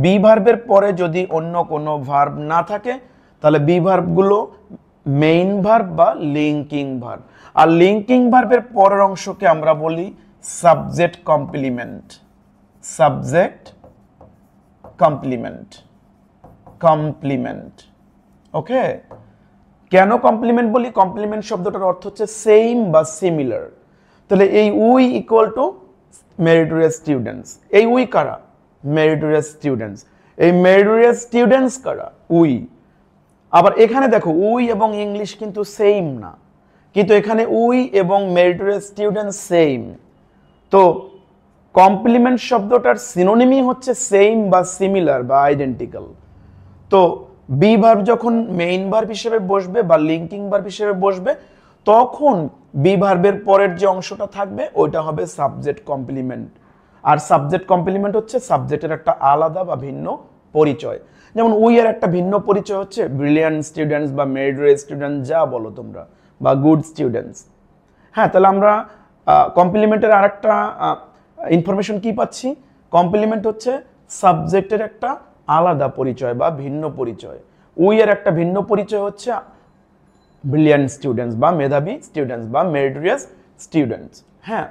B ভার্বের পরে যদি অন্য কোনো ভার্ব না থাকে তাহলে বি ভার্বগুলো মেইন ভার্ব বা লিঙ্কিং ভার্ব। আর লিঙ্কিং ভার্বের পরের অংশকে আমরা বলি subject complement. Subject complement, complement. Okay, কেন কমপ্লিমেন্ট বলি? কমপ্লিমেন্ট শব্দটার অর্থ হচ্ছে সেম বা সিমিলার। তাহলে এই we equal to meritorious students. এই উই কারা? Meritorious students. এই মেরিটোরিয়াস স্টুডেন্টস কারা? উই। আবার এখানে দেখো উই এবং ইংলিশ কিন্তু সেম না, কিন্তু এখানে উই এবং মেরিটোরিয়াস স্টুডেন্ট সেম। তো কমপ্লিমেন্ট শব্দটার সিনোনিমই হচ্ছে সেম বা সিমিলার বা আইডেন্টিক্যাল। তো বি ভার্ব যখন মেইন ভার্ব হিসেবে বসবে বা লিঙ্কিং ভার্ব হিসেবে বসবে, তখন বি ভার্বের পরের যে অংশটা থাকবে ওইটা হবে সাবজেক্ট কমপ্লিমেন্ট। আর সাবজেক্ট কমপ্লিমেন্ট হচ্ছে সাবজেক্টের একটা আলাদা বা ভিন্ন পরিচয়। যেমন উই এর একটা ভিন্ন পরিচয় হচ্ছে ব্রিলিয়ান্ট স্টুডেন্টস বা মেরিটোরিয়াস স্টুডেন্ট, যা বলো তোমরা, বা গুড স্টুডেন্টস। হ্যাঁ, তাহলে আমরা কমপ্লিমেন্টের আরেকটা ইনফরমেশন কি পাচ্ছি? কমপ্লিমেন্ট হচ্ছে সাবজেক্টের একটা আলাদা পরিচয় বা ভিন্ন পরিচয়। উই এর একটা ভিন্ন পরিচয় হচ্ছে ব্রিলিয়ান্ট স্টুডেন্টস বা মেধাবী স্টুডেন্টস বা মেরিটোরিয়াস স্টুডেন্টস। হ্যাঁ,